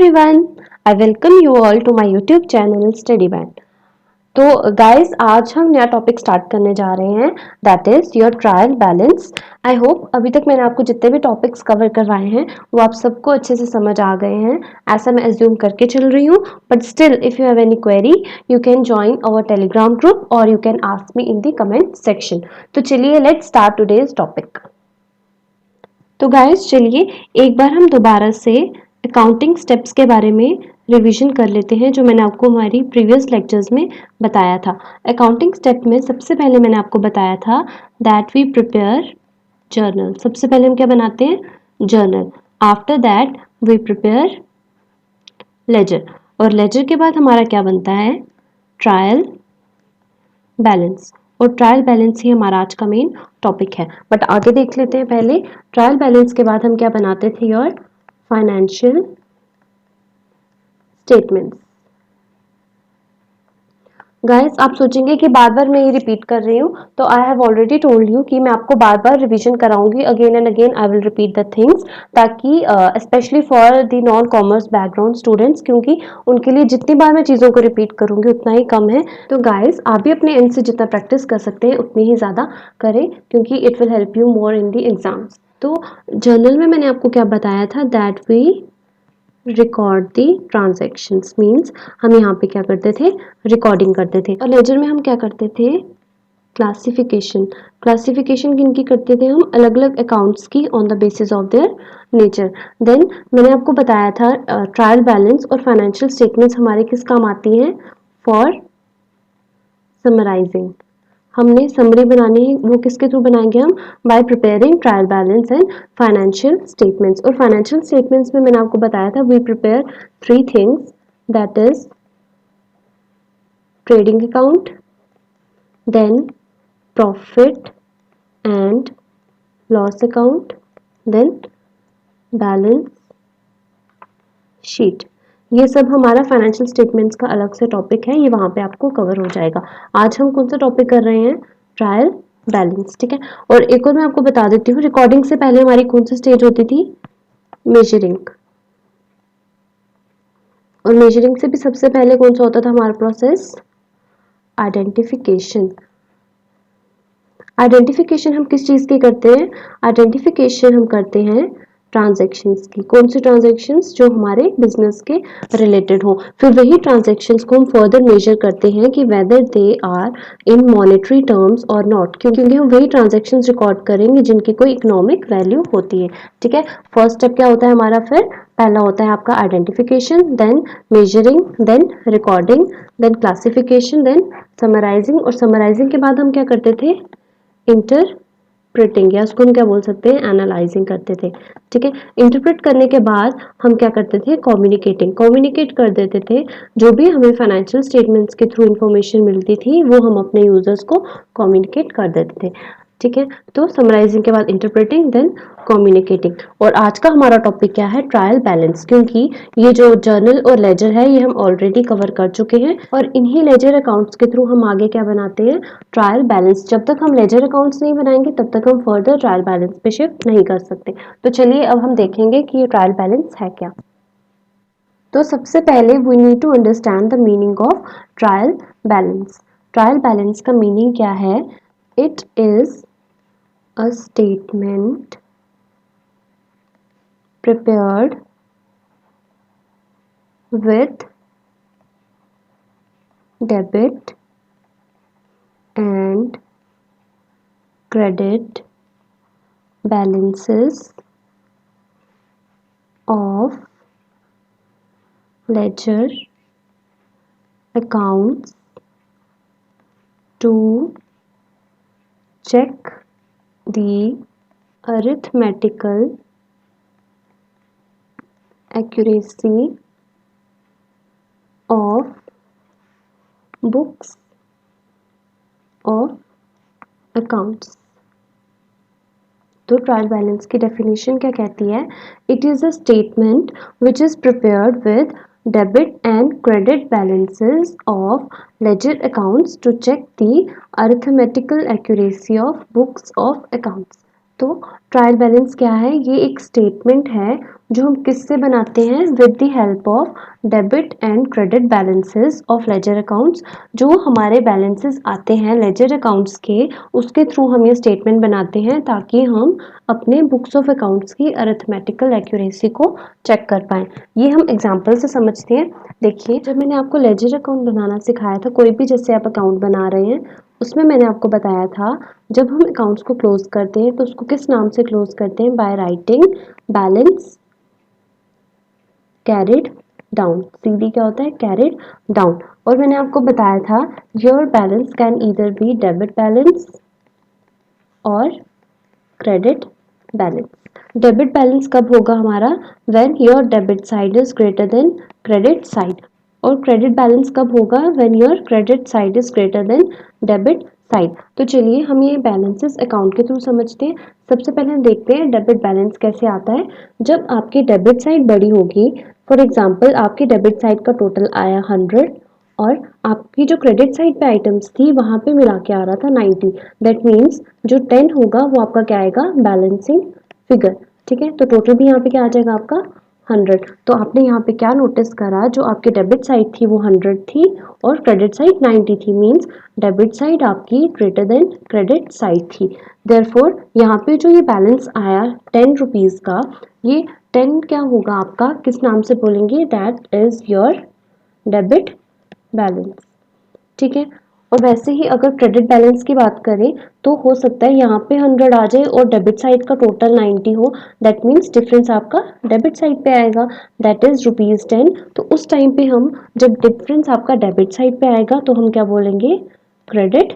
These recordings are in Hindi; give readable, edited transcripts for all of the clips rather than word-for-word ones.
everyone, I welcome you all to my YouTube channel Study Band. तो गाइस आज हम नया टॉपिक स्टार्ट करने जा रहे हैं that is your trial balance. I hope अभी तक मैंने आपको जितने भी टॉपिक्स कवर करवाए हैं वो आप सबको अच्छे से समझ आ गए हैं, ऐसा मैं एज्यूम करके चल रही हूँ। But still if you have any query you can join our Telegram group और you can ask me in the comment section. तो चलिए लेट्स स्टार्ट टुडेज टॉपिक। तो गाइस चलिए एक बार हम दोबारा से अकाउंटिंग स्टेप्स के बारे में रिवीजन कर लेते हैं जो मैंने आपको हमारी प्रीवियस लेक्चर्स में बताया था। अकाउंटिंग स्टेप में सबसे पहले मैंने आपको बताया था दैट वी प्रिपेयर जर्नल। सबसे पहले हम क्या बनाते हैं? Journal. After that we prepare ledger, और लेजर के बाद हमारा क्या बनता है? Trial balance. और ट्रायल बैलेंस ही हमारा आज का मेन टॉपिक है। बट आगे देख लेते हैं। पहले ट्रायल बैलेंस के बाद हम क्या बनाते थे? Your financial statements. गाइस आप सोचेंगे कि बार बार मैं ये रिपीट कर रही हूँ, तो I have already told you कि मैं आपको बार बार रिवीजन कराऊंगी। Again and again I will repeat the things, ताकि specially for the non commerce background students, क्योंकि उनके लिए जितनी बार मैं चीज़ों को रिपीट करूंगी उतना ही कम है। तो गाइस आप भी अपने एंड से जितना प्रैक्टिस कर सकते हैं उतनी ही ज़्यादा करें, क्योंकि it will help you more in the exams. तो जर्नल में मैंने आपको क्या बताया था? That we record the transactions, means हम यहाँ पे क्या करते थे? रिकॉर्डिंग करते थे। और लेजर में हम क्या करते थे? क्लासिफिकेशन। क्लासिफिकेशन किनकी करते थे हम? अलग अलग अकाउंट्स की on the basis of their nature. Then मैंने आपको बताया था ट्रायल बैलेंस और फाइनेंशियल स्टेटमेंट्स हमारे किस काम आती हैं? For summarising. हमने समरी बनानी है, वो किसके थ्रू बनाएंगे हम? By preparing trial balance and financial statements. और फाइनेंशियल स्टेटमेंट्स में मैंने आपको बताया था we prepare three things, that is trading account, then profit and loss account, then balance sheet. ये सब हमारा फाइनेंशियल स्टेटमेंट्स का अलग से टॉपिक है, ये वहां पे आपको कवर हो जाएगा। आज हम कौन सा टॉपिक कर रहे हैं? ट्रायल बैलेंस, ठीक है। और एक और मैं आपको बता देती हूँ, रिकॉर्डिंग से पहले हमारी कौन सी स्टेज होती थी? मेजरिंग। और मेजरिंग से भी सबसे पहले कौन सा होता था हमारा प्रोसेस? आइडेंटिफिकेशन। आइडेंटिफिकेशन हम किस चीज की करते हैं? आइडेंटिफिकेशन हम करते हैं ट्रांजैक्शंस की। कौन सी ट्रांजैक्शंस? जो हमारे बिजनेस के रिलेटेड हो। फिर वही ट्रांजैक्शंस को हम फर्दर मेजर करते हैं कि whether they are in monetary terms और नॉट, क्योंकि हम वही ट्रांजैक्शंस रिकॉर्ड करेंगे जिनकी कोई इकोनॉमिक वैल्यू होती है, ठीक है। फर्स्ट स्टेप क्या होता है हमारा? फिर पहला होता है आपका identification, then measuring, then recording, then classification, then summarising. और समराइजिंग के बाद हम क्या करते थे? इंटरप्रेटिंग, या उसको हम क्या बोल सकते हैं? एनालाइजिंग करते थे, ठीक है। इंटरप्रेट करने के बाद हम क्या करते थे? कम्युनिकेटिंग। कम्युनिकेट कर देते थे जो भी हमें फाइनेंशियल स्टेटमेंट्स के थ्रू इंफॉर्मेशन मिलती थी वो हम अपने यूजर्स को कम्युनिकेट कर देते थे, ठीक है। तो समराइजिंग के बाद इंटरप्रेटिंग, देन कम्युनिकेटिंग। और आज का हमारा टॉपिक क्या है? ट्रायल बैलेंस, क्योंकि ये जो जर्नल और लेजर है ये हम ऑलरेडी कवर कर चुके हैं, और इन्हीं लेजर अकाउंट्स के थ्रू हम आगे क्या बनाते हैं? Trial balance. जब तक हम लेजर अकाउंट्स नहीं बनाएंगे तब तक हम फर्दर ट्रायल बैलेंस पे शिफ्ट नहीं कर सकते। तो चलिए अब हम देखेंगे कि ये ट्रायल बैलेंस है क्या। तो सबसे पहले we need to understand the meaning of trial balance. Trial balance का मीनिंग क्या है? It is a statement prepared with debit and credit balances of ledger accounts to check the arithmetical accuracy of books of accounts। तो ट्रायल बैलेंस की डेफिनेशन क्या कहती है? It is a statement which is prepared with debit and credit balances of ledger accounts to check the arithmetical accuracy of books of accounts। तो ट्रायल बैलेंस क्या है? ये एक स्टेटमेंट है जो हम किससे बनाते हैं? With the help of debit and credit balances of ledger accounts. जो हमारे बैलेंसेस आते हैं लेजर अकाउंट्स के, उसके थ्रू हम ये स्टेटमेंट बनाते हैं ताकि हम अपने बुक्स ऑफ अकाउंट्स की अरिथमेटिकल एक्यूरेसी को चेक कर पाएँ। ये हम एग्जाम्पल से समझते हैं। देखिए, जब मैंने आपको लेजर अकाउंट बनाना सिखाया था, कोई भी जैसे आप अकाउंट बना रहे हैं, उसमें मैंने आपको बताया था जब हम अकाउंट्स को क्लोज करते हैं तो उसको किस नाम से क्लोज करते हैं? By writing balance carried down. CD क्या होता है? Carried down. और मैंने आपको बताया था your balance can either be debit balance और क्रेडिट बैलेंस। डेबिट बैलेंस कब होगा हमारा? When your debit side is greater than credit side. और क्रेडिट बैलेंस कब होगा? When your credit side is greater than debit side. तो चलिए हम ये बैलेंसेस अकाउंट के थ्रू समझते हैं। सबसे पहले हम देखते हैं डेबिट बैलेंस कैसे आता है। जब आपकी डेबिट साइड बड़ी होगी, फॉर एग्जाम्पल आपकी डेबिट साइड का टोटल आया 100 और आपकी जो क्रेडिट साइड पे आइटम्स थी वहां पे मिला के आ रहा था 90। दैट मीन्स जो 10 होगा वो आपका क्या आएगा? Balancing figure. ठीक है, तो टोटल भी यहाँ पे क्या आ जाएगा आपका? 100। तो आपने यहाँ पे क्या नोटिस करा? जो आपकी डेबिट साइड थी वो 100 थी और क्रेडिट साइड 90 थी। मीन्स डेबिट साइड आपकी ग्रेटर देन क्रेडिट साइड थी। देयरफॉर यहाँ पे जो ये बैलेंस आया 10 रुपीज का, ये 10 क्या होगा आपका? किस नाम से बोलेंगे? That is your debit balance. ठीक है, और वैसे ही अगर क्रेडिट बैलेंस की बात करें तो हो सकता है यहाँ पे 100 आ जाए और डेबिट साइड का टोटल 90 हो। दैट मीन्स डिफरेंस आपका डेबिट साइड पे आएगा, दैट इज ₹10। तो उस टाइम पे हम जब डिफरेंस आपका डेबिट साइड पे आएगा तो हम क्या बोलेंगे? Credit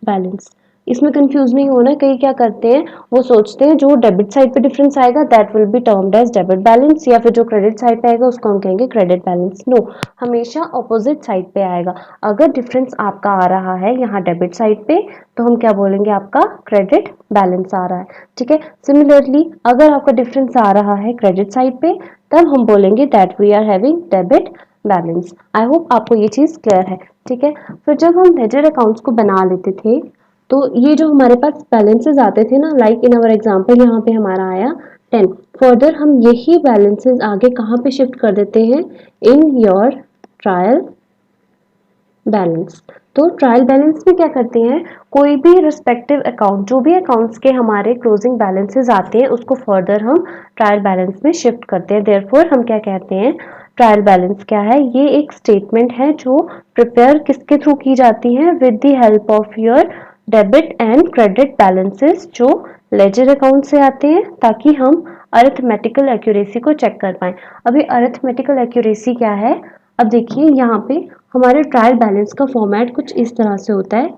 balance. इसमें कंफ्यूज नहीं होना। कई क्या करते हैं, वो सोचते हैं जो डेबिट साइड पे डिफरेंस आएगा that will be termed as debit balance, या फिर जो क्रेडिट साइड पे आएगा उसको हम कहेंगे क्रेडिट बैलेंस। नो, हमेशा ऑपोजिट साइड पे आएगा। अगर डिफरेंस आपका आ रहा है यहाँ डेबिट साइड पे तो हम क्या बोलेंगे? आपका क्रेडिट बैलेंस आ रहा है। ठीक है, सिमिलरली अगर आपका डिफरेंस आ रहा है क्रेडिट साइड पे तब हम बोलेंगे that we are having debit balance. I hope आपको ये चीज क्लियर है। ठीक है, फिर जब हम लेजर अकाउंट्स को बना लेते थे तो ये जो हमारे पास बैलेंसेस आते थे ना, लाइक इन अवर एग्जांपल यहाँ पे हमारा आया 10। फर्दर हम यही बैलेंसेस आगे कहाँ पे शिफ्ट कर देते हैं? In your trial balance. तो ट्रायल बैलेंस में क्या करते हैं? कोई भी रिस्पेक्टिव अकाउंट, जो भी अकाउंट्स के हमारे क्लोजिंग बैलेंसेस आते हैं उसको फर्दर हम ट्रायल बैलेंस में शिफ्ट करते हैं। देयरफॉर हम क्या कहते हैं? ट्रायल बैलेंस क्या है? ये एक स्टेटमेंट है जो प्रिपेयर किसके थ्रू की जाती है? With the help of your debit and credit balances जो लेजर अकाउंट से आते हैं, ताकि हम अरिथमेटिकल एक्यूरेसी को चेक कर पाए। अभी अरिथमेटिकल एक्यूरेसी क्या है? अब देखिए यहाँ पे हमारे ट्रायल बैलेंस का फॉर्मेट कुछ इस तरह से होता है।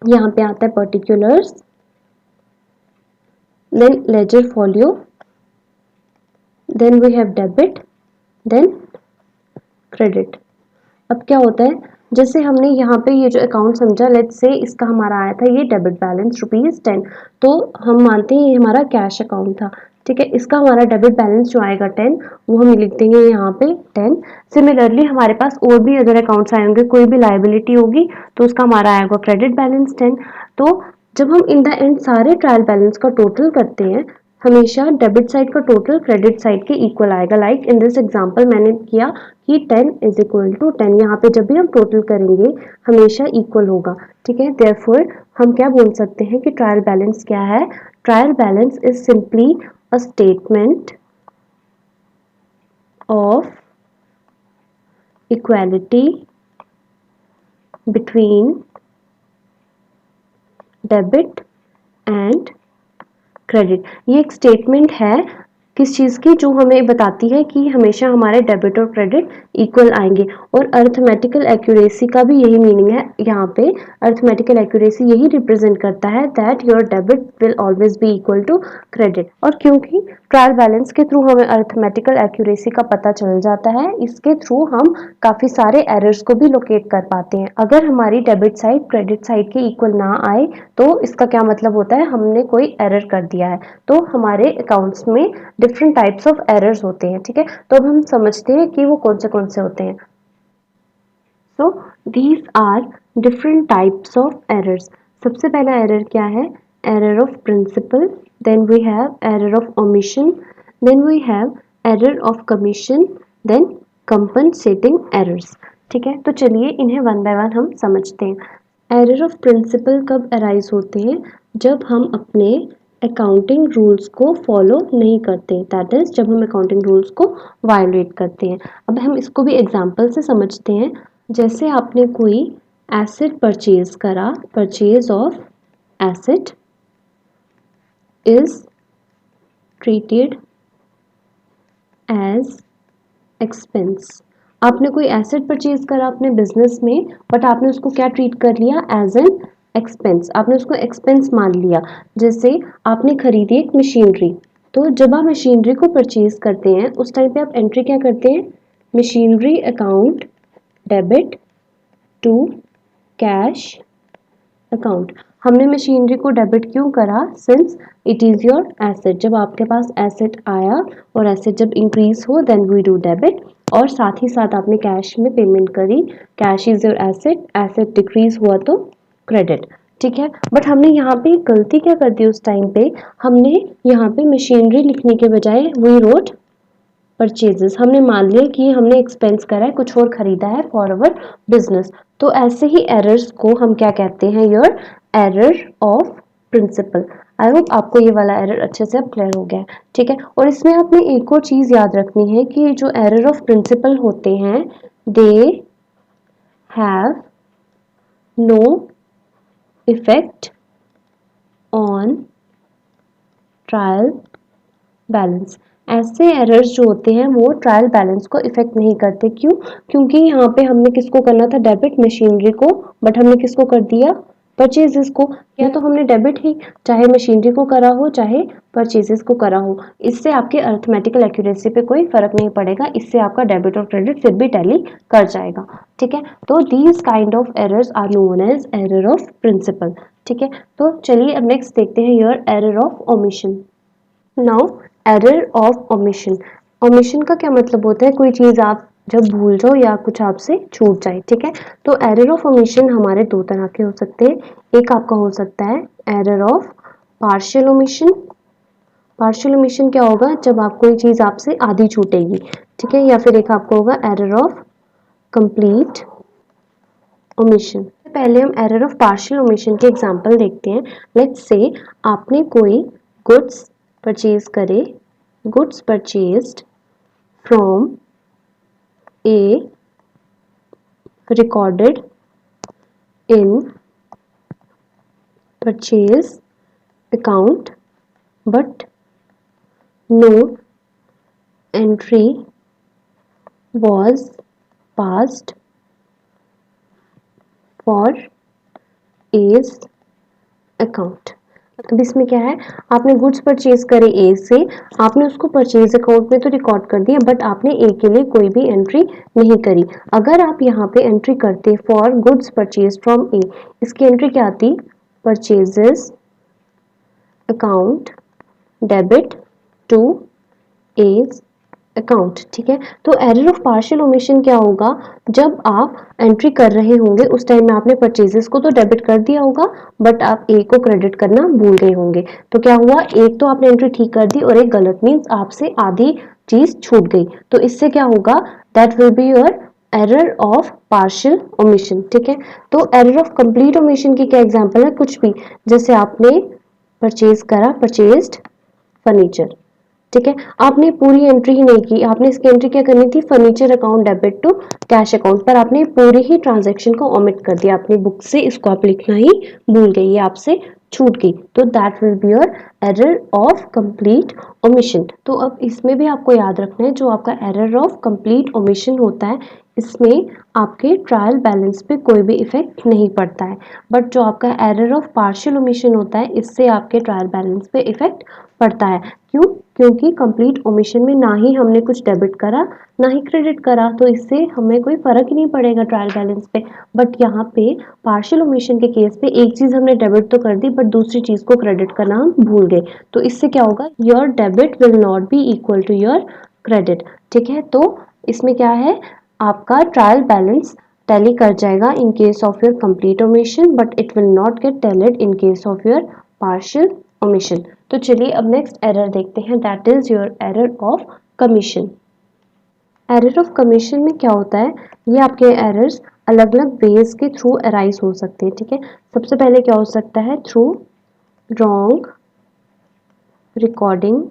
यहाँ पे आता है particulars, then ledger folio, then we have debit, then credit. अब क्या होता है? जैसे हमने यहाँ पे ये जो अकाउंट समझा, लेट्स से इसका हमारा आया था ये डेबिट बैलेंस ₹10, तो हम मानते हैं ये हमारा कैश अकाउंट था। ठीक है, इसका हमारा डेबिट बैलेंस जो आएगा 10 वो हम लिख देंगे यहाँ पे 10। सिमिलरली हमारे पास और भी अगर अकाउंट्स आए होंगे, कोई भी लाइबिलिटी होगी तो उसका हमारा आएगा क्रेडिट बैलेंस 10। तो जब हम इन द एंड सारे ट्रायल बैलेंस का टोटल करते हैं, हमेशा डेबिट साइड का टोटल क्रेडिट साइड के इक्वल आएगा। लाइक इन दिस एग्जांपल मैंने किया कि 10 इज इक्वल टू 10। यहाँ पे जब भी हम टोटल करेंगे हमेशा इक्वल होगा। ठीक है, देयरफॉर हम क्या बोल सकते हैं कि ट्रायल बैलेंस क्या है? Trial balance is simply a statement of equality between debit and credit. ये एक स्टेटमेंट है किस चीज़ की? जो हमें बताती है कि हमेशा हमारे डेबिट और क्रेडिट इक्वल आएंगे। और अरिथमेटिकल एक्यूरेसी का भी यही मीनिंग है। यहाँ पे अरिथमेटिकल एक्यूरेसी यही रिप्रेजेंट करता है that your debit will always be equal to credit. और क्योंकि ट्रायल बैलेंस के थ्रू हमें अरिथमेटिकल एक्यूरेसी का पता चल जाता है, इसके थ्रू हम काफ़ी सारे एरर्स को भी लोकेट कर पाते हैं। अगर हमारी डेबिट साइड क्रेडिट साइड के इक्वल ना आए तो इसका क्या मतलब होता है? हमने कोई एरर कर दिया है। तो हमारे अकाउंट्स में डिफरेंट टाइप्स ऑफ एरर्स होते हैं। ठीक है, तो अब हम समझते हैं कि वो कौन से होते हैं। So these are different types of errors. सबसे पहला एरर क्या है? error of principle, then we have error of omission, then we have error of commission, then compensating errors। ठीक है, तो चलिए इन्हें वन बाय वन हम समझते हैं। एरर ऑफ प्रिंसिपल कब अराइज होते हैं? जब हम अपने अकाउंटिंग रूल्स को फॉलो नहीं करते, दैट इज जब हम अकाउंटिंग रूल्स को वायलेट करते हैं। अब हम इसको भी एग्जांपल से समझते हैं। जैसे आपने कोई एसेट परचेज करा, purchase of asset is treated as expense. आपने कोई एसेट परचेज करा अपने बिजनेस में, बट आपने उसको क्या ट्रीट कर लिया? As an expense. आपने उसको एक्सपेंस मान लिया। जैसे आपने खरीदी एक मशीनरी, तो जब आप मशीनरी को परचेज करते हैं उस टाइम पे आप एंट्री क्या करते हैं? Machinery account debit to cash account. हमने मशीनरी को डेबिट क्यों करा? Since it is your asset. जब आपके पास एसेट आया और एसेट जब इंक्रीज हो देन वी डू डेबिट, और साथ ही साथ आपने कैश में पेमेंट करी। Cash is your asset, asset decrease हुआ तो क्रेडिट। ठीक है, बट हमने यहाँ पे गलती क्या कर दी उस टाइम पे? हमने यहाँ पे मशीनरी लिखने के बजाय वी रोट परचेजेस। हमने मान लिया कि हमने एक्सपेंस करा है, कुछ और खरीदा है फॉर अवर बिजनेस। तो ऐसे ही एरर्स को हम क्या कहते हैं? Your error of principle. I hope आपको ये वाला एरर अच्छे से अब क्लियर हो गया है। ठीक है, और इसमें आपने एक और चीज याद रखनी है कि जो एरर ऑफ प्रिंसिपल होते हैं they have no effect on trial balance. ऐसे एरर्स जो होते हैं वो ट्रायल बैलेंस को इफेक्ट नहीं करते। क्यों? क्योंकि यहाँ पे हमने किसको करना था? डेबिट मशीनरी को, बट हमने किसको कर दिया? परचेजेस को। या तो हमने डेबिट ही चाहे मशीनरी को करा हो चाहे परचेजेस को करा हो, इससे आपके अर्थमेटिकल एक्यूरेसी पे कोई फर्क नहीं पड़ेगा। इससे आपका डेबिट और क्रेडिट फिर भी टैली कर जाएगा। ठीक है, तो these kind of errors are known as error of principle. ठीक है, तो चलिए अब नेक्स्ट देखते हैं your error of omission. Now error of omission. Omission का क्या मतलब होता है? कोई चीज़ आप जब भूल जाओ या कुछ आपसे छूट जाए। ठीक है, तो एरर ऑफ ओमिशन हमारे दो तरह के हो सकते हैं। एक आपका हो सकता है error of partial omission. Partial omission क्या होगा? जब आप कोई चीज़ आपसे आधी छूटेगी। ठीक है, या फिर एक आपको होगा एरर ऑफ कंप्लीट ओमिशन। पहले हम एरर ऑफ पार्शियल ओमिशन के एग्जांपल देखते हैं। लेट्स से आपने कोई गुड्स परचेज करे, goods purchased from a recorded in purchase account but no entry was passed for A's account। अब इसमें क्या है? आपने गुड्स परचेज करे ए से, आपने उसको परचेज अकाउंट में तो रिकॉर्ड कर दिया, बट आपने ए के लिए कोई भी एंट्री नहीं करी। अगर आप यहाँ पे एंट्री करते for goods purchase from A, इसकी एंट्री क्या आती? Purchases account debit to A's account. ठीक है, तो एरर ऑफ पार्शियल ओमिशन क्या होगा? जब आप एंट्री कर रहे होंगे उस टाइम में आपने परचेजेस को तो डेबिट कर दिया होगा, बट आप ए को क्रेडिट करना भूल गए होंगे। तो क्या हुआ? एक तो आपने एंट्री ठीक कर दी और एक गलत, मीन्स आपसे आधी चीज छूट गई। तो इससे क्या होगा? That will be your error of partial omission. ठीक है, तो एरर ऑफ कंप्लीट ओमिशन की क्या एग्जाम्पल है? कुछ भी, जैसे आपने परचेज करा, परचेज्ड फर्नीचर। ठीक है, आपने पूरी एंट्री ही नहीं की। आपने इसकी एंट्री क्या करनी थी? Furniture account debit to cash account, पर आपने पूरी ही ट्रांजैक्शन को ओमिट कर दिया अपनी बुक से। इसको आप लिखना ही भूल गई, ये आपसे छूट गई। तो that will be your error of complete omission. तो अब इसमें भी आपको याद रखना है, जो आपका एरर ऑफ कंप्लीट ओमिशन होता है इसमें आपके ट्रायल बैलेंस पे कोई भी इफेक्ट नहीं पड़ता है, बट जो आपका एरर ऑफ पार्शियल ओमिशन होता है इससे आपके ट्रायल बैलेंस पे इफेक्ट पड़ता है। क्यों? क्योंकि कंप्लीट ओमिशन में ना ही हमने कुछ डेबिट करा ना ही क्रेडिट करा, तो इससे हमें कोई फर्क ही नहीं पड़ेगा ट्रायल बैलेंस पे। बट यहाँ पे पार्शियल ओमिशन के केस पे एक चीज हमने डेबिट तो कर दी बट दूसरी चीज को क्रेडिट करना हम भूल गए। तो इससे क्या होगा? Your debit will not be equal to your credit. ठीक है, तो इसमें क्या है? आपका ट्रायल बैलेंस टैली कर जाएगा in case of your complete omission, but it will not gate tallied in case of your partial omission. तो चलिए अब नेक्स्ट एरर देखते हैं, that is your error of commission. Error of commission में क्या होता है, ये आपके एरर्स अलग अलग वेज के थ्रू अराइज हो सकते हैं, ठीक है। सबसे पहले क्या हो सकता है, through wrong recording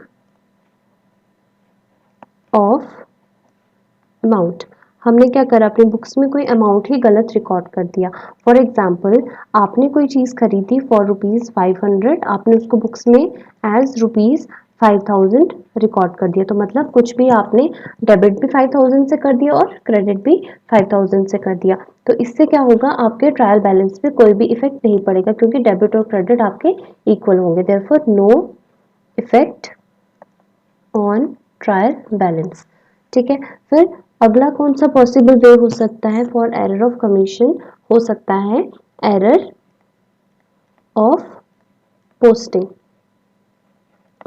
of amount. हमने क्या करा, अपनी बुक्स में कोई अमाउंट ही गलत रिकॉर्ड कर दिया। फॉर एग्जाम्पल, आपने कोई चीज़ खरीदी फॉर ₹500, आपने उसको बुक्स में एज ₹5000 रिकॉर्ड कर दिया। तो मतलब कुछ भी आपने डेबिट भी 5000 से कर दिया और क्रेडिट भी 5000 से कर दिया। तो इससे क्या होगा, आपके ट्रायल बैलेंस पे कोई भी इफेक्ट नहीं पड़ेगा, क्योंकि डेबिट और क्रेडिट आपके इक्वल होंगे। Therefore no effect on trial balance, ठीक है। फिर अगला कौन सा पॉसिबल वे हो सकता है फॉर एरर ऑफ कमीशन, हो सकता है एरर ऑफ पोस्टिंग।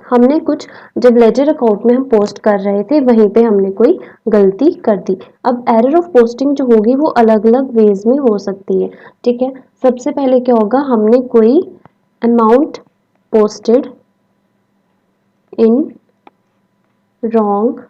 हमने कुछ, जब लेजर अकाउंट में हम पोस्ट कर रहे थे वहीं पे हमने कोई गलती कर दी। अब एरर ऑफ पोस्टिंग जो होगी वो अलग अलग वेज में हो सकती है, ठीक है। सबसे पहले क्या होगा, हमने कोई अमाउंट पोस्टेड इन रॉन्ग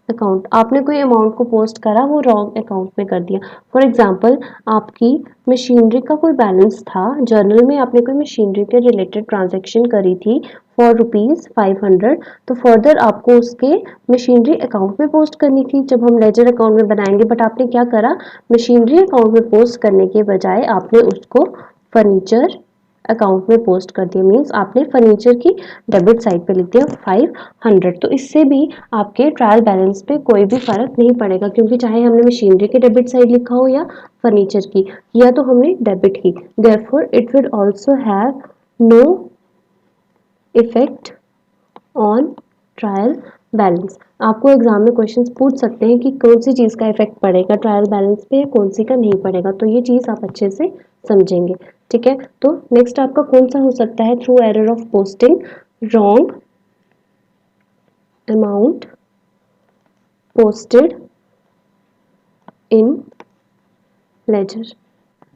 अकाउंट, आपने कोई अमाउंट को पोस्ट करा, वो रॉन्ग अकाउंट में कर दिया। फॉर एग्जांपल, आपकी मशीनरी का कोई बैलेंस था, जर्नल में आपने कोई मशीनरी के रिलेटेड ट्रांजैक्शन करी थी फॉर ₹500, तो फर्दर आपको उसके मशीनरी अकाउंट में पोस्ट करनी थी जब हम लेजर अकाउंट में बनाएंगे। बट आपने क्या करा, मशीनरी अकाउंट में पोस्ट करने के बजाय आपने उसको फर्नीचर अकाउंट में पोस्ट कर दिया। मीन्स आपने फर्नीचर की डेबिट साइड पे लिख दिया 500। तो इससे भी आपके ट्रायल बैलेंस पे कोई भी फर्क नहीं पड़ेगा, क्योंकि चाहे हमने मशीनरी की डेबिट साइड लिखा हो या फर्नीचर की, या तो हमने डेबिट की। Therefore it will also have no effect on trial balance. आपको एग्जाम में क्वेश्चंस पूछ सकते हैं कि कौन सी चीज़ का इफेक्ट पड़ेगा ट्रायल बैलेंस पे, कौन सी का नहीं पड़ेगा, तो ये चीज़ आप अच्छे से समझेंगे, ठीक है। तो नेक्स्ट आपका कौन सा हो सकता है, through error of posting wrong amount posted in ledger.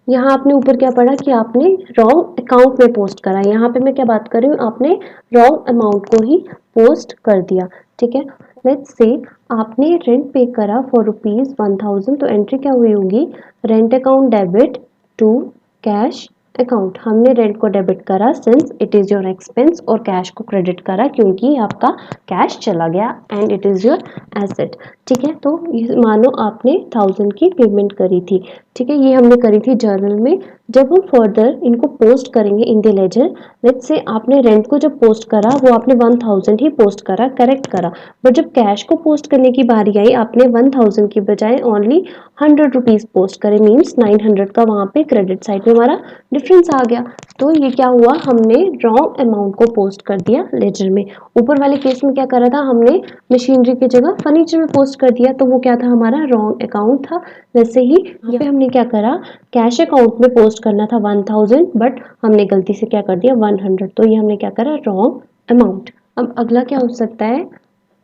यहाँ आपने ऊपर क्या पढ़ा कि आपने रॉन्ग अकाउंट में पोस्ट करा, यहाँ पे मैं क्या बात कर रही हूँ, आपने रॉन्ग अमाउंट को ही पोस्ट कर दिया, ठीक है। लेट्स से आपने रेंट पे करा फॉर ₹1000, तो एंट्री क्या हुई होगी, rent account debit to cash account. हमने रेंट को डेबिट करा since it is your expense, और कैश को क्रेडिट करा क्योंकि आपका कैश चला गया and it is your asset, ठीक है। तो मानो आपने 1000 की पेमेंट करी थी, ठीक है, ये हमने करी थी जर्नल में। जब हम फर्दर इनको पोस्ट करेंगे इन द लेजर, लेट्स से आपने रेंट को जब पोस्ट करा वो आपने 1000 ही पोस्ट करा, करेक्ट करा, बट जब कैश को पोस्ट करने की बारी आई आपने 1000 की बजाय ओनली ₹100 पोस्ट करे, मीन्स 900 का वहाँ पे क्रेडिट साइड में हमारा डिफरेंस आ गया। तो ये क्या हुआ, हमने रॉन्ग अमाउंट को पोस्ट कर दिया लेजर में। ऊपर वाले केस में क्या करा था, हमने मशीनरी की जगह फर्नीचर में पोस्ट कर दिया, तो वो क्या था, हमारा रॉन्ग अकाउंट था। वैसे ही यहाँ पे हमने क्या करा, कैश अकाउंट में पोस्ट करना था 1000, बट हमने गलती से क्या कर दिया 100, तो ये हमने क्या करा, रॉन्ग अमाउंट। अब अगला क्या हो सकता है,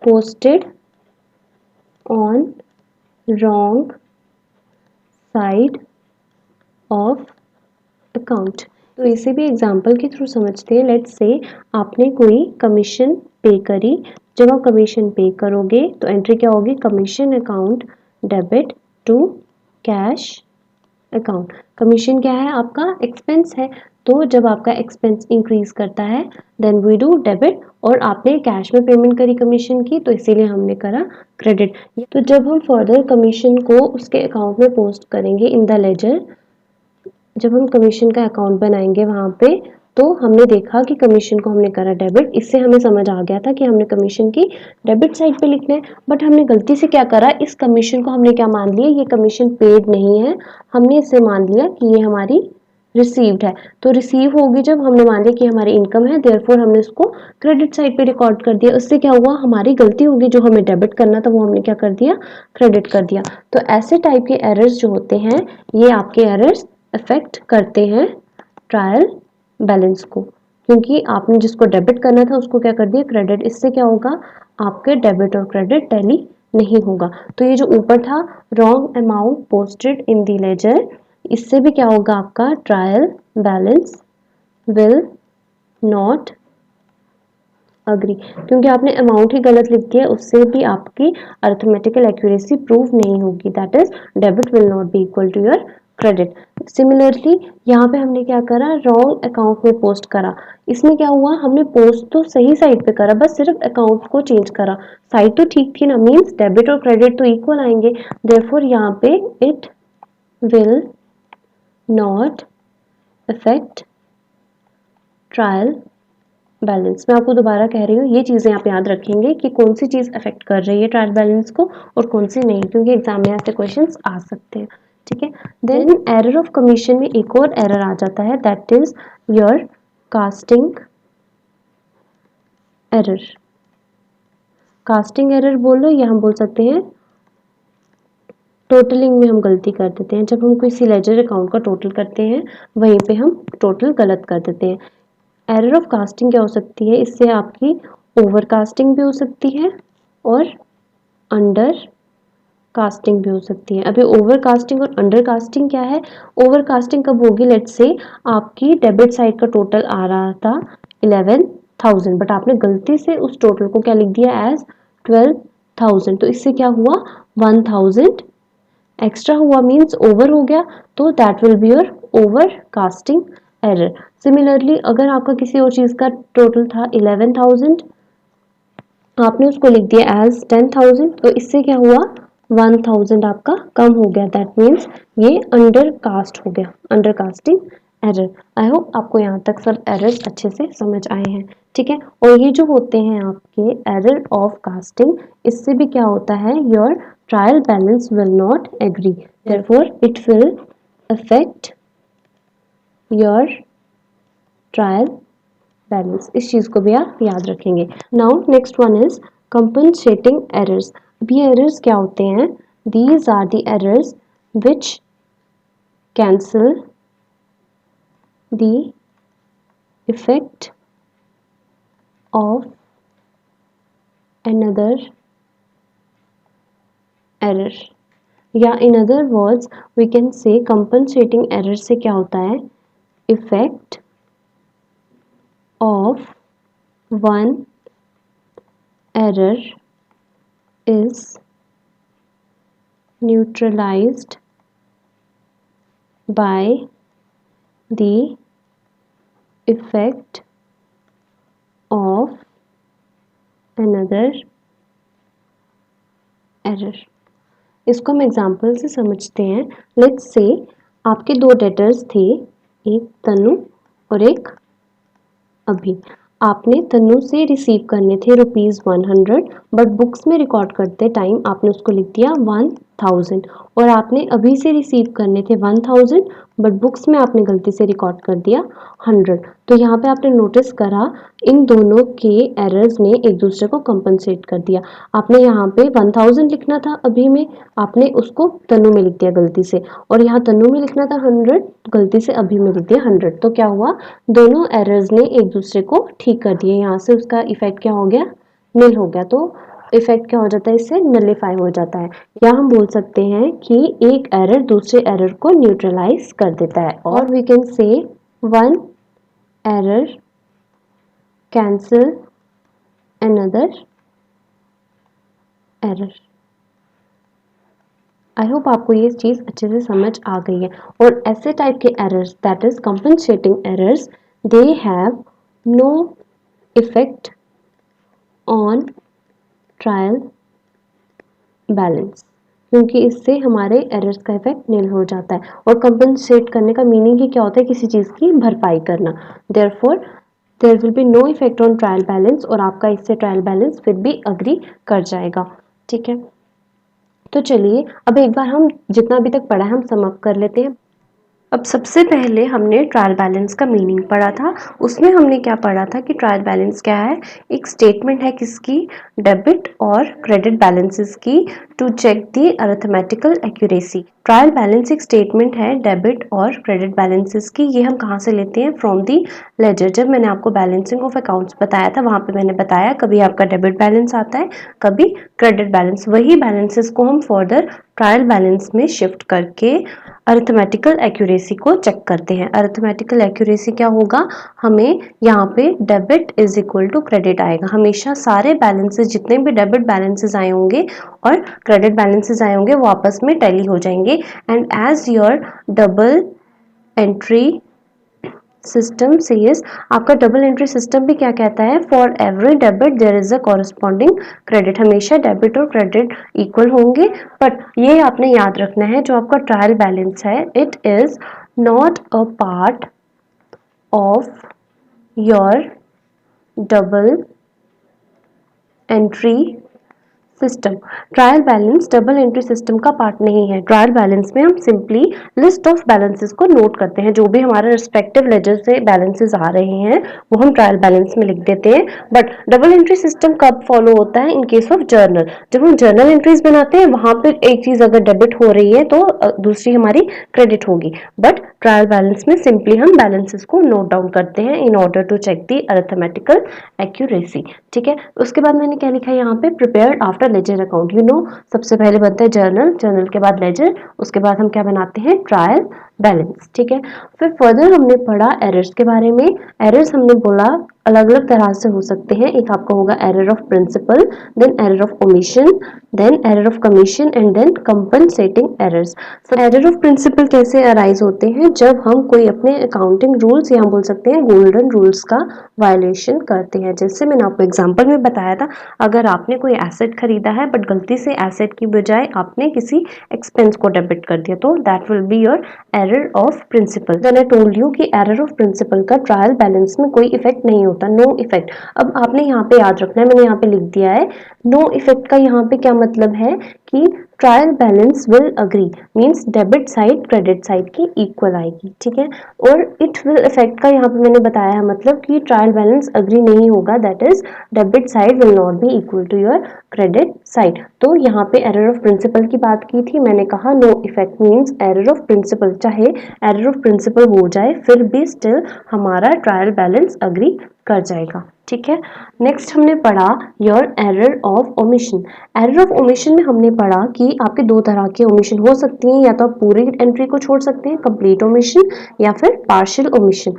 posted on wrong side of account. तो इसे भी एग्जाम्पल के थ्रू समझते हैं। लेट्स से आपने कोई कमीशन पे करी, जब आप कमीशन पे करोगे तो एंट्री क्या होगी, commission account debit to cash account. Commission क्या है, आपका एक्सपेंस है, तो जब आपका एक्सपेंस इंक्रीज करता है देन वी डू डेबिट, और आपने कैश में पेमेंट करी कमीशन की तो इसीलिए हमने करा क्रेडिट। तो जब हम फर्दर कमीशन को उसके अकाउंट में पोस्ट करेंगे इन द लेजर, जब हम कमीशन का अकाउंट बनाएंगे वहाँ पे, तो हमने देखा कि कमीशन को हमने करा डेबिट, इससे हमें समझ आ गया था कि हमने कमीशन की डेबिट साइड पे लिखना है। बट हमने गलती से क्या करा, इस कमीशन को हमने क्या मान लिया, ये कमीशन पेड नहीं है, हमने इसे मान लिया कि ये हमारी रिसीव्ड है। तो रिसीव होगी जब हमने मान लिया कि हमारी इनकम है, देयरफॉर हमने उसको क्रेडिट साइड पे रिकॉर्ड कर दिया। उससे क्या हुआ, हमारी गलती होगी, जो हमें डेबिट करना था वो हमने क्या कर दिया, क्रेडिट कर दिया। तो ऐसे टाइप के एरर्स जो होते हैं, ये आपके एरर्स अफेक्ट करते हैं ट्रायल बैलेंस को, क्योंकि आपने जिसको डेबिट करना था उसको क्या कर दिया, क्रेडिट। इससे क्या होगा, आपके डेबिट और क्रेडिट टैली नहीं होगा। तो ये जो ऊपर था wrong amount posted in the ledger, इससे भी क्या होगा, आपका trial balance will not agree, क्योंकि आपने अमाउंट ही गलत लिख दिया, उससे भी आपकी अर्थमेटिकल एक्यूरेसी प्रूव नहीं होगी। That is debit will not be equal to your credit. Similarly यहाँ पे हमने क्या करा, रॉन्ग अकाउंट में पोस्ट करा। इसमें क्या हुआ, हमने पोस्ट तो सही साइड पे करा, बस सिर्फ अकाउंट को चेंज करा, साइड तो ठीक थी ना, मीन्स डेबिट और क्रेडिट तो इक्वल आएंगे। देयरफॉर यहाँ पे it will not affect trial balance. मैं आपको दोबारा कह रही हूँ, ये चीज़ें आप याद रखेंगे कि कौन सी चीज़ अफेक्ट कर रही है ट्रायल बैलेंस को और कौन सी नहीं, क्योंकि एग्जाम में ऐसे क्वेश्चंस आ सकते हैं। ठीक है, देन एरर ऑफ कमीशन में एक और एरर आ जाता है, that is your casting error. Casting error बोलो या हम बोल सकते हैं टोटलिंग में हम गलती कर देते हैं। जब हम किसी लेजर अकाउंट का टोटल करते हैं वहीं पे हम टोटल गलत कर देते हैं। एरर ऑफ कास्टिंग क्या हो सकती है, इससे आपकी ओवर कास्टिंग भी हो सकती है और अंडर कास्टिंग भी हो सकती है। अभी ओवर कास्टिंग और अंडर कास्टिंग क्या है, ओवर कास्टिंग कब होगी, लेट्स से आपकी डेबिट साइड का टोटल आ रहा था 11,000 बट आपने गलती से उस टोटल को क्या लिख दिया एज 12,000, तो इससे क्या हुआ 1,000 एक्स्ट्रा हुआ, मीन्स ओवर हो गया, तो that will be your over casting error. Similarly अगर आपका किसी और चीज का टोटल था 11,000, आपने उसको लिख दिया एज 10,000, तो इससे क्या हुआ 1,000 आपका कम हो गया, दैट मीन्स ये अंडर कास्ट हो गया, under casting error. I hope आपको यहाँ तक सब एरर्स अच्छे से समझ आए हैं। ठीक है, और ये जो होते हैं आपके एरर ऑफ कास्टिंग, इससे भी क्या होता है, your trial balance will not agree, therefore it will affect your trial balance. इस चीज को भी आप याद रखेंगे। Now next one is compensating errors. अब ये एरर्स क्या होते हैं, these are the errors which cancel the effect of another error, या in other words we can say compensating error से क्या होता है, effect of one error is neutralized by the effect of another error। इसको हम एग्जाम्पल से समझते हैं। लेट्स से आपके दो डेटर्स थे, एक तनु और एक अभी। आपने तनु से रिसीव करने थे ₹100, बट बुक्स में रिकॉर्ड करते टाइम आपने उसको लिख दिया 1000, और आपने अभी से रिसीव करने थे 1000, बट बुक्स में आपने गलती से रिकॉर्ड कर दिया 100। तो यहाँ पे आपने नोटिस करा इन दोनों के एरर्स ने एक दूसरे को कंपनसेट कर दिया। आपने यहाँ पे 1000 लिखना था अभी में, आपने उसको तनु में लिख दिया गलती से, और यहाँ तनु में लिखना था 100, गलती से अभी में लिख दिया 100। तो क्या हुआ, दोनों एरर्स ने एक दूसरे को ठीक कर दिए, यहाँ से उसका इफेक्ट क्या हो गया, निल हो गया। तो इफेक्ट क्या हो जाता है, इससे नलिफाई हो जाता है। या हम बोल सकते हैं कि एक एरर दूसरे एरर को न्यूट्रलाइज कर देता है, और we can say one error cancel another error. I hope आपको ये चीज़ अच्छे से समझ आ गई है। और ऐसे टाइप के errors, that is compensating errors, they have no effect on trial balance, क्योंकि इससे हमारे एरर्स का इफेक्ट निल हो जाता है। और कंपनसेट करने का मीनिंग ही क्या होता है, किसी चीज़ की भरपाई करना। Therefore there will be no effect on trial balance, और आपका इससे ट्रायल बैलेंस फिर भी अग्री कर जाएगा। ठीक है, तो चलिए अब एक बार हम जितना अभी तक पढ़ा है हम समाप्त कर लेते हैं। अब सबसे पहले हमने ट्रायल बैलेंस का मीनिंग पढ़ा था। उसमें हमने क्या पढ़ा था कि ट्रायल बैलेंस क्या है, एक स्टेटमेंट है किसकी, डेबिट और क्रेडिट बैलेंसेस की, to check the arithmetical accuracy. Trial balance एक स्टेटमेंट है डेबिट और क्रेडिट बैलेंसेस की। ये हम कहाँ से लेते हैं, फ्रॉम दी लेजर। जब मैंने आपको बैलेंसिंग ऑफ अकाउंट्स बताया था, वहाँ पे मैंने बताया कभी आपका डेबिट बैलेंस आता है, कभी क्रेडिट बैलेंस। वही बैलेंसेस को हम फर्दर ट्रायल बैलेंस में शिफ्ट करके अरिथमेटिकल एक्यूरेसी को चेक करते हैं। अरिथमेटिकल एक्यूरेसी क्या होगा, हमें यहाँ पे debit is equal to credit आएगा। हमेशा सारे बैलेंसेस, जितने भी डेबिट बैलेंसेस आए होंगे और क्रेडिट बैलेंसेस आए होंगे, वो आपस में टैली हो जाएंगे। And as your double entry system says, आपका डबल एंट्री सिस्टम भी क्या कहता है, for every debit there is a corresponding credit. हमेशा डेबिट और क्रेडिट इक्वल होंगे। बट ये आपने याद रखना है, जो आपका ट्रायल बैलेंस है, it is not a part of your double entry system. Trial balance double entry system का पार्ट नहीं है। ट्रायल बैलेंस में हम सिंपली लिस्ट ऑफ बैलेंसेस को नोट करते हैं। जो भी हमारे रिस्पेक्टिव लेजर से बैलेंसेस आ रहे हैं वो हम ट्रायल बैलेंस में लिख देते हैं। बट डबल एंट्री सिस्टम कब फॉलो होता है, इन केस ऑफ जर्नल। जब हम जर्नल एंट्रीज बनाते हैं वहां पे एक चीज अगर डेबिट हो रही है तो दूसरी हमारी क्रेडिट होगी। बट ट्रायल बैलेंस में सिंपली हम बैलेंसेस को नोट डाउन करते हैं in order to check the arithmetical accuracy. ठीक है, उसके बाद मैंने क्या लिखा है यहाँ पे, prepared after ledger account. You know, सबसे पहले बनता है जर्नल, जर्नल के बाद लेजर, उसके बाद हम क्या बनाते हैं, ट्रायल बैलेंस। ठीक है, फिर फर्दर हमने पढ़ा एरर्स के बारे में। एरर्स हमने बोला अलग अलग तरह से हो सकते हैं। एक आपका होगा error of principle, then error of omission, then error of commission and then compensating errors. Error of principle कैसे अराइज होते हैं, जब हम कोई अपने अकाउंटिंग रूल्स या बोल सकते हैं गोल्डन रूल्स का वायलेशन करते हैं। जैसे मैंने आपको एग्जांपल में बताया था, अगर आपने कोई एसेट खरीदा है बट गलती से एसेट की बजाय आपने किसी एक्सपेंस को डेबिट कर दिया, तो that will be your error of principle. Then I told you कि एरर ऑफ प्रिंसिपल का ट्रायल बैलेंस में कोई इफेक्ट नहीं होता, नो इफेक्ट। अब आपने यहाँ पे याद रखना है, मैंने यहाँ पे लिख दिया है नो इफेक्ट का यहाँ पे क्या मतलब है कि trial balance will agree, means debit side credit side की इक्वल आएगी। ठीक है, और इट विल इफेक्ट का यहाँ पे मैंने बताया है मतलब कि ट्रायल बैलेंस अग्री नहीं होगा, that is debit side will not be equal to your credit side. तो यहाँ पे एरर ऑफ प्रिंसिपल की बात की थी, मैंने कहा no effect means error of principle, चाहे एरर ऑफ प्रिंसिपल हो जाए फिर भी स्टिल हमारा ट्रायल बैलेंस अग्री कर जाएगा। ठीक है, नेक्स्ट हमने पढ़ा your error of omission. Error of omission में हमने पढ़ा कि आपके दो तरह के ओमिशन हो सकती हैं, या तो आप पूरी एंट्री को छोड़ सकते हैं, कंप्लीट ओमिशन, या फिर पार्शियल ओमिशन।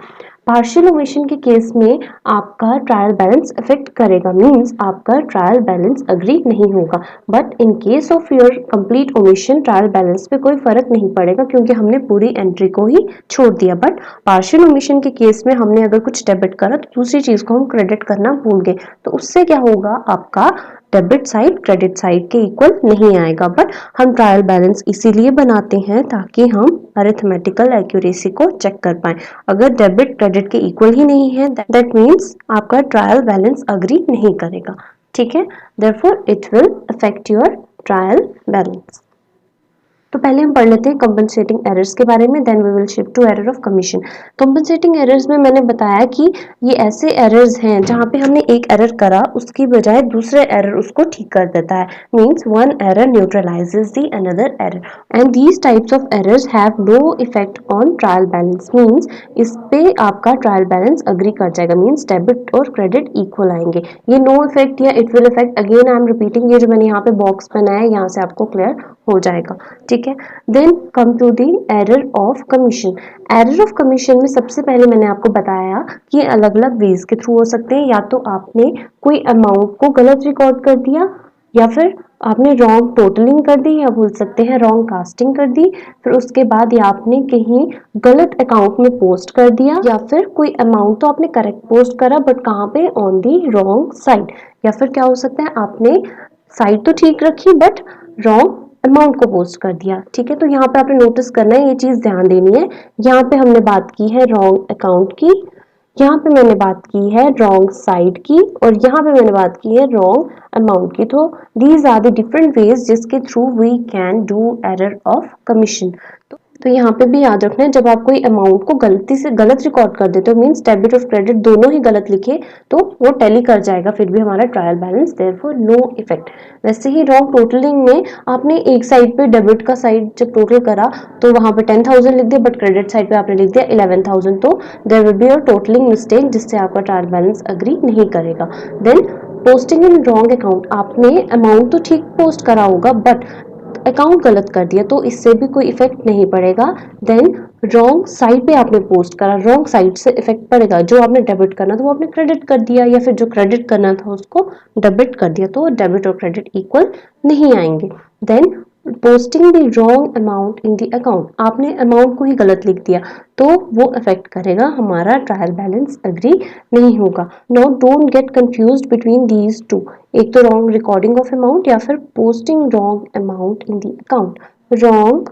पार्शियल ओमिशन के केस में आपका ट्रायल बैलेंस अफेक्ट करेगा, मींस आपका ट्रायल बैलेंस अग्री नहीं होगा। But in case of your complete omission trial balance पे कोई फर्क नहीं पड़ेगा क्योंकि हमने पूरी एंट्री को ही छोड़ दिया। बट पार्शियल ओमिशन के केस में हमने अगर कुछ डेबिट करा तो दूसरी चीज को हम क्रेडिट करना भूल गए, तो उससे क्या होगा, आपका डेबिट साइड क्रेडिट साइड के इक्वल नहीं आएगा। बट हम ट्रायल बैलेंस इसीलिए बनाते हैं ताकि हम अरिथमेटिकल एक्यूरेसी को चेक कर पाए। अगर डेबिट क्रेडिट के इक्वल ही नहीं है, दैट मीन्स आपका ट्रायल बैलेंस अग्री नहीं करेगा। ठीक है, therefore it will affect your trial balance. तो पहले हम पढ़ लेते हैं कंपनसेटिंग एरर्स के बारे में, then we will shift to error of commission. Compensating errors में मैंने बताया कि ये ऐसे एरर्स हैं जहाँ पे हमने एक एरर करा उसकी बजाय दूसरे एरर उसको ठीक कर देता है, means one error neutralises the another error and these types of errors have no effect on trial balance, means इस पे आपका ट्रायल बैलेंस अग्री कर जाएगा, मींस डेबिट और क्रेडिट इक्वल आएंगे। ये नो इफेक्ट या it will effect, again I am repeating, ये जो मैंने यहाँ पे बॉक्स बनाया है यहाँ से आपको क्लियर हो जाएगा। ठीक है, then come to the error of commission. Error of commission में सबसे पहले मैंने आपको बताया कि अलग अलग वेज के थ्रू हो सकते हैं, या तो आपने कोई अमाउंट को गलत रिकॉर्ड कर दिया, या फिर आपने रॉन्ग टोटलिंग कर दी, या बोल सकते हैं रॉन्ग कास्टिंग कर दी, फिर उसके बाद या आपने कहीं गलत अकाउंट में पोस्ट कर दिया, या फिर कोई अमाउंट तो आपने करेक्ट पोस्ट करा बट कहाँ पे, ऑन दी रॉन्ग साइड, या फिर क्या हो सकता है आपने साइड तो ठीक रखी बट रॉन्ग अमाउंट को पोस्ट कर दिया। ठीक है, तो यहाँ पे आपने नोटिस करना है, ये चीज ध्यान देनी है। यहाँ पे हमने बात की है रॉन्ग अकाउंट की, यहाँ पे मैंने बात की है रॉन्ग साइड की, और यहाँ पे मैंने बात की है रॉन्ग अमाउंट की। तो these are the different ways जिसके through we can do error of commission. तो यहाँ पे भी याद रखना है, जब आप कोई अमाउंट को गलती से गलत रिकॉर्ड कर देते हो, मींस डेबिट और क्रेडिट दोनों ही गलत लिखे, तो वो टैली कर जाएगा फिर भी हमारा trial balance, therefore no effect. वैसे ही रॉन्ग टोटलिंग में आपने एक साइड पे डेबिट का साइड जब टोटल करा तो वहां पे 10,000 लिख दिया, बट क्रेडिट साइड पे आपने लिख दिया 11,000, तो there will be your totalling mistake जिससे आपका ट्रायल बैलेंस अग्री नहीं करेगा। Then posting in wrong account, आपने अमाउंट तो ठीक पोस्ट करा होगा बट अकाउंट गलत कर दिया तो इससे भी कोई इफेक्ट नहीं पड़ेगा। देन रॉन्ग साइड पे आपने पोस्ट करा, रॉन्ग साइड से इफेक्ट पड़ेगा। जो आपने डेबिट करना था वो आपने क्रेडिट कर दिया, या फिर जो क्रेडिट करना था उसको डेबिट कर दिया, तो डेबिट और क्रेडिट इक्वल नहीं आएंगे। Then posting the wrong amount in the account, आपने अमाउंट को ही गलत लिख दिया तो वो अफेक्ट करेगा, हमारा ट्रायल बैलेंस एग्री नहीं होगा। No don't get confused between these two, एक तो रॉन्ग रिकॉर्डिंग ऑफ अमाउंट या फिर posting wrong amount in the account. Wrong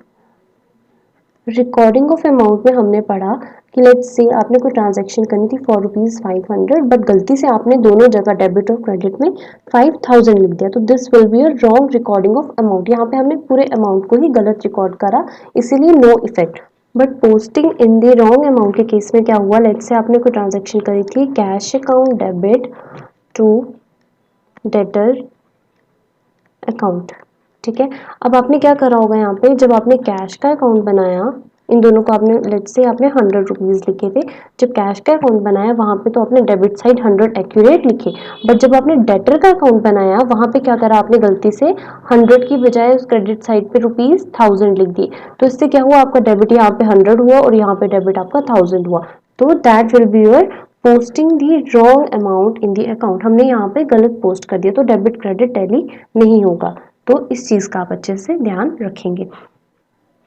recording of amount में हमने पढ़ा कि लेट्स से आपने कोई ट्रांजैक्शन करनी थी फॉर ₹500, बट गलती से आपने दोनों जगह डेबिट और क्रेडिट में 5000 लिख दिया, तो this will be a wrong recording of amount. यहाँ पे हमने पूरे अमाउंट को ही गलत रिकॉर्ड करा, इसीलिए no effect. But posting in the wrong amount के केस में क्या हुआ, लेट्स से आपने कोई ट्रांजैक्शन करी थी cash account debit to debtor account, ठीक है। अब आपने क्या करा होगा, यहाँ पे जब आपने कैश का अकाउंट बनाया, इन दोनों को आपने लेट्स से आपने 100 रुपीज लिखे थे, जब कैश का अकाउंट बनाया वहां पे तो आपने डेबिट साइड 100 एक्यूरेट लिखे, बट जब आपने डेटर का अकाउंट बनाया वहां पे क्या करा आपने, गलती से 100 की बजाय उस क्रेडिट साइड पे ₹1000 लिख दिए, तो इससे क्या हुआ, आपका डेबिट यहाँ पे 100 हुआ और यहाँ पे डेबिट आपका 1000 हुआ, तो that will be your posting the wrong amount in the account. हमने यहाँ पे गलत पोस्ट कर दिया, तो डेबिट क्रेडिट टैली नहीं होगा, तो इस चीज का आप अच्छे से ध्यान रखेंगे।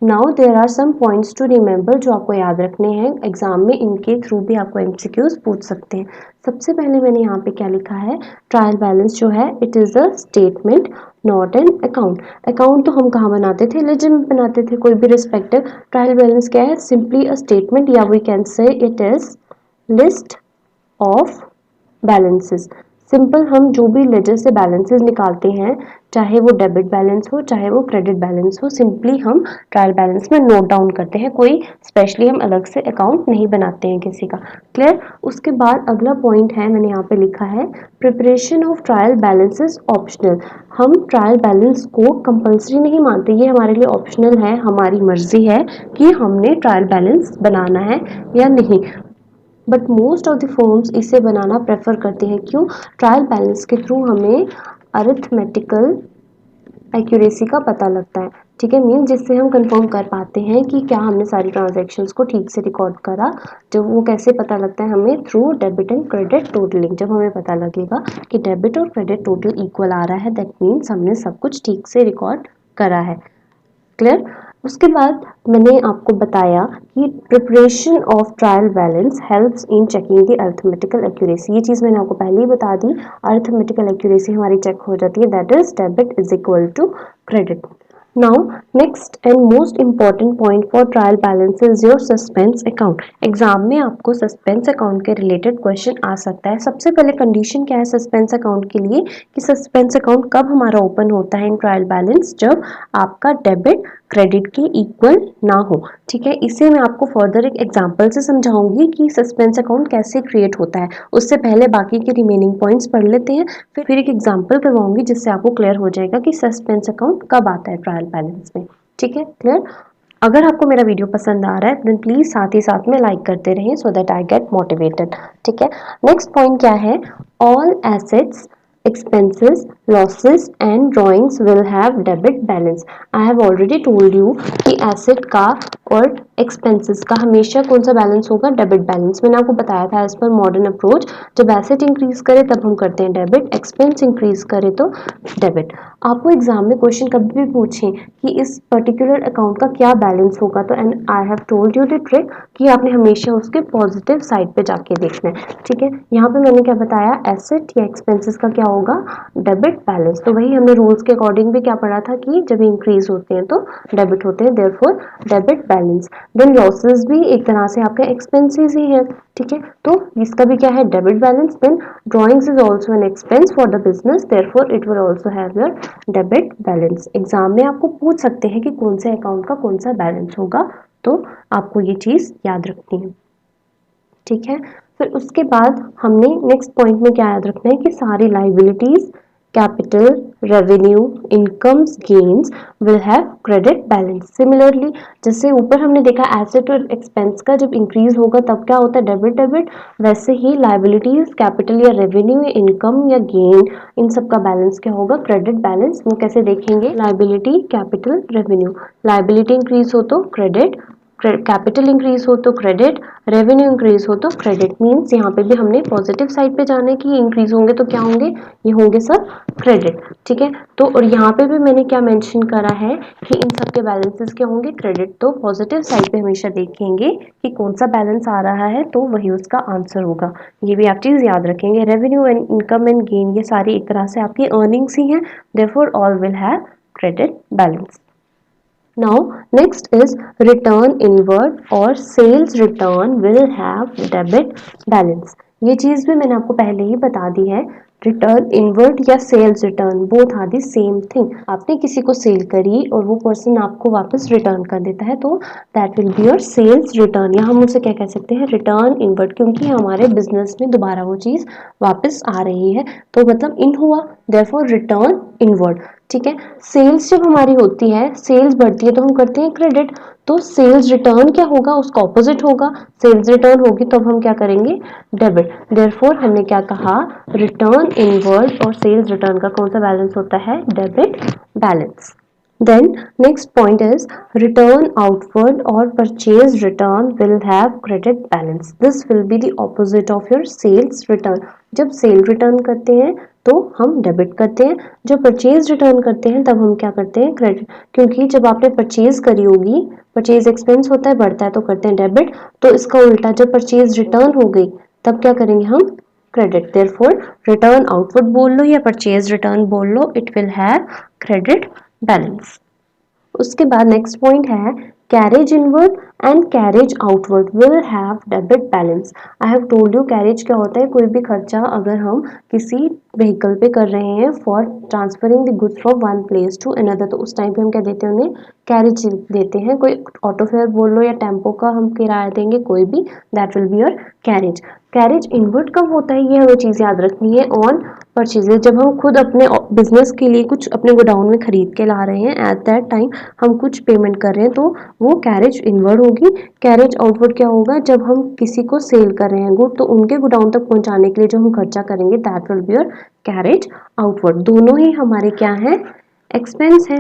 Now there are some points to remember, जो आपको याद रखने हैं, एग्जाम में इनके थ्रू भी आपको एमसीक्यूज पूछ सकते हैं। सबसे पहले मैंने यहाँ पे क्या लिखा है, ट्रायल बैलेंस जो है it is a statement not an account. Account तो हम कहाँ बनाते थे, लेजर में बनाते थे कोई भी रिस्पेक्टिव। ट्रायल बैलेंस क्या है, सिंपली अ स्टेटमेंट, या we can say it is list of balances. Simple हम जो भी लेजर से बैलेंसेस निकालते हैं, चाहे वो डेबिट बैलेंस हो चाहे वो क्रेडिट बैलेंस हो, सिंपली हम ट्रायल बैलेंस में नोट डाउन करते हैं, कोई स्पेशली हम अलग से अकाउंट नहीं बनाते हैं किसी का। क्लियर। उसके बाद अगला पॉइंट है, मैंने यहाँ पे लिखा है preparation of trial balance is optional. हम ट्रायल बैलेंस को कंपल्सरी नहीं मानते, ये हमारे लिए ऑप्शनल है, हमारी मर्जी है कि हमने ट्रायल बैलेंस बनाना है या नहीं, but most of the firms इसे बनाना प्रेफर करते हैं। क्यों, ट्रायल बैलेंस के थ्रू हमें अरिथमेटिकल एक्यूरेसी का पता लगता है, ठीक है, मीन जिससे हम कंफर्म कर पाते हैं कि क्या हमने सारी ट्रांजैक्शंस को ठीक से रिकॉर्ड करा। जब वो कैसे पता लगता है हमें, through debit and credit totalling. जब हमें पता लगेगा कि डेबिट और क्रेडिट टोटल इक्वल आ रहा है, दैट मीन्स हमने सब कुछ ठीक से रिकॉर्ड करा है। क्लियर। उसके बाद मैंने आपको बताया कि preparation of trial balance helps in checking the arithmetical accuracy. ये चीज़ मैंने आपको पहले ही बता दी, अरिथमेटिकल एक्यूरेसी हमारी चेक हो जाती है, that is debit is equal to credit. Now next and most important point for trial balance is your suspense account. Exam में आपको सस्पेंस अकाउंट के रिलेटेड क्वेश्चन आ सकता है। सबसे पहले कंडीशन क्या है सस्पेंस अकाउंट के लिए, कि सस्पेंस अकाउंट कब हमारा ओपन होता है इन ट्रायल बैलेंस, जब आपका डेबिट क्रेडिट के इक्वल ना हो, ठीक है। इसे मैं आपको फर्दर एक एग्जांपल से समझाऊंगी कि सस्पेंस अकाउंट कैसे क्रिएट होता है। उससे पहले बाकी के रिमेनिंग पॉइंट्स पढ़ लेते हैं, फिर एक एग्जांपल करवाऊंगी जिससे आपको क्लियर हो जाएगा कि सस्पेंस अकाउंट कब आता है ट्रायल बैलेंस में, ठीक है। क्लियर। अगर आपको मेरा वीडियो पसंद आ रहा है देन प्लीज साथ ही साथ में लाइक करते रहें so that I get motivated, ठीक है। नेक्स्ट पॉइंट क्या है, all assets expenses losses and drawings will have debit balance। I have already told you कि एसेट का और एक्सपेंसेस का हमेशा कौन सा बैलेंस होगा, डेबिट बैलेंस। मैंने आपको बताया था एज पर मॉडर्न अप्रोच, जब एसेट इंक्रीज करे तब हम करते हैं डेबिट, एक्सपेंस इंक्रीज करे तो डेबिट। आपको एग्जाम में क्वेश्चन कभी भी पूछें कि इस पर्टिकुलर अकाउंट का क्या बैलेंस होगा, तो and I have told you the trick कि आपने हमेशा उसके पॉजिटिव साइड पे जाके देखना है, ठीक है। यहाँ पे मैंने क्या बताया, एसेट या एक्सपेंसेस का क्या होगा, डेबिट बैलेंस। तो वही हमने रूल्स के अकॉर्डिंग भी क्या पढ़ा था कि जब इंक्रीज होते हैं तो डेबिट होते हैं, therefore debit balance. Then losses भी एक तरह से आपके एक्सपेंसेस ही है, ठीक है, तो इसका भी क्या है, debit balance. Then drawings is also an expense for the business, therefore it will also have your debit balance. Exam में आपको पूछ सकते हैं कि कौन से अकाउंट का कौन सा बैलेंस होगा, तो आपको ये चीज याद रखनी है, ठीक है। फिर उसके बाद हमने नेक्स्ट पॉइंट में क्या याद रखना है कि सारी liabilities capital, revenue, incomes, gains will have credit balance. Similarly, जैसे ऊपर हमने देखा एसेट और एक्सपेंस का जब इंक्रीज होगा तब क्या होता है डेबिट डेबिट, वैसे ही लाइबिलिटीज, कैपिटल या रेवेन्यू या इनकम या गेन, इन सब का बैलेंस क्या होगा क्रेडिट बैलेंस. वो कैसे देखेंगे, liability, capital, revenue. Liability increase हो तो क्रेडिट, कैपिटल इंक्रीज हो तो क्रेडिट, रेवेन्यू इंक्रीज हो तो क्रेडिट. मीन्स यहाँ पे भी हमने पॉजिटिव साइड पे जाने की, इंक्रीज होंगे तो क्या होंगे, ये होंगे सब क्रेडिट. ठीक है, तो और यहाँ पे भी मैंने क्या मेंशन करा है कि इन सब के बैलेंसेस क्या होंगे क्रेडिट. तो पॉजिटिव साइड पे हमेशा देखेंगे कि कौन सा बैलेंस आ रहा है तो वही उसका आंसर होगा. ये भी आप चीज याद रखेंगे. Revenue and income and gain ये सारी एक तरह से आपकी अर्निंग्स ही हैं, therefore all will have credit balance. Now next is return inward और sales return will have debit balance. ये चीज भी मैंने आपको पहले ही बता दी है. रिटर्न इनवर्ड या sales return both are the same thing. आपने किसी को सेल करी और वो पर्सन आपको वापस रिटर्न कर देता है तो that will be your sales return, या हम उसे क्या कह सकते हैं रिटर्न इनवर्ड, क्योंकि हमारे बिजनेस में दोबारा वो चीज वापस आ रही है तो मतलब इन हुआ, देयरफॉर रिटर्न इनवर्ड. ठीक है, सेल्स जब हमारी होती है, सेल्स बढ़ती है तो हम करते हैं क्रेडिट, तो सेल्स रिटर्न क्या होगा उसका ऑपोजिट होगा. सेल्स रिटर्न होगी तो अब हम क्या करेंगे डेबिट. देयरफॉर हमने क्या कहा रिटर्न इनवर्ड और सेल्स रिटर्न का कौन सा बैलेंस होता है debit balance. Then next point is return outward or purchase return will have credit balance. This will be the opposite of your sales return. जब सेल रिटर्न करते हैं तो हम डेबिट करते हैं, जब परचेज रिटर्न करते हैं तब हम क्या करते हैं क्रेडिट. क्योंकि जब आपने परचेज करी होगी, परचेज एक्सपेंस होता है बढ़ता है तो करते हैं डेबिट, तो इसका उल्टा जब परचेज रिटर्न हो गई तब क्या करेंगे हम क्रेडिट. देयरफॉर रिटर्न आउटवर्ड बोल लो या परचेज रिटर्न बोल लो, it will have credit balance. उसके बाद नेक्स्ट पॉइंट है carriage inward and carriage outward will have debit balance. I have told you carriage क्या होता है, कोई भी खर्चा अगर हम किसी व्हीकल पे कर रहे हैं for transferring the goods from one place to another, तो उस टाइम पे हम क्या देते हैं उन्हें कैरेज देते हैं. कोई ऑटो फेयर बोल लो या टेम्पो का हम किराया देंगे कोई भी, that will be your carriage. Carriage inward कब होता है ये हमें चीज़ याद रखनी है ऑन परचेजेस. जब हम खुद अपने बिजनेस के लिए कुछ अपने गोडाउन में खरीद के ला रहे हैं एट दैट टाइम हम कुछ पेमेंट कर रहे हैं तो वो कैरेज इनवर्ड होगी. कैरेज आउटवर्ड क्या होगा, जब हम किसी को सेल कर रहे हैं गुड तो उनके गोडाउन तक पहुंचाने के लिए जो हम खर्चा करेंगे that will be your carriage outward. दोनों ही हमारे क्या है एक्सपेंस है,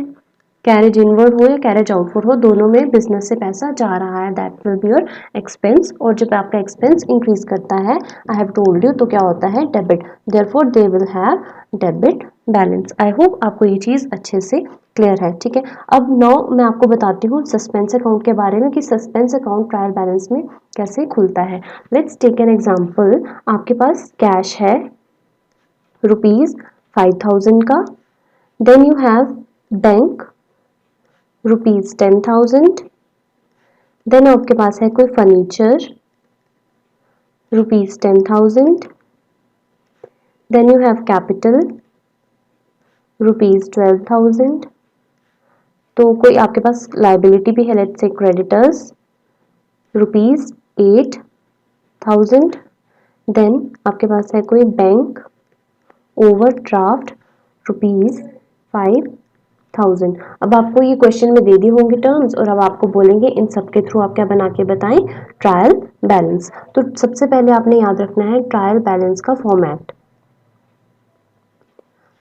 कैरेज इनवर्ड हो या कैरेज आउटवर्ड हो दोनों में बिजनेस से पैसा जा रहा है, that will be your expense. और जब आपका एक्सपेंस इंक्रीज करता है आई हैव टोल्ड यू तो क्या होता है debit. Therefore they will have debit balance. I hope आपको ये चीज़ अच्छे से क्लियर है. ठीक है, अब नाउ मैं आपको बताती हूँ सस्पेंस अकाउंट के बारे में कि सस्पेंस अकाउंट ट्रायल बैलेंस में कैसे खुलता है. Let's take an example. आपके पास कैश है ₹5000 का, then you have bank ₹10,000, then आपके पास है कोई furniture ₹10,000, then you have capital ₹12,000. तो कोई आपके पास लाइबिलिटी भी है, लेट्स से क्रेडिटर्स ₹8,000, देन आपके पास है कोई बैंक ओवरड्राफ्ट ₹5,000. अब आपको ये क्वेश्चन में दे दी होंगी टर्म्स और अब आपको बोलेंगे इन सब के थ्रू आप क्या बना के बताएं ट्रायल बैलेंस. तो सबसे पहले आपने याद रखना है ट्रायल बैलेंस का फॉर्मेट.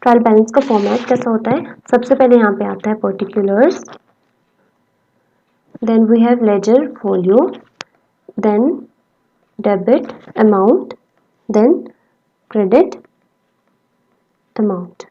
ट्रायल बैलेंस का फॉर्मेट कैसा होता है, सबसे पहले यहाँ पे आता है particulars, then we have ledger folio, then debit amount, then credit amount.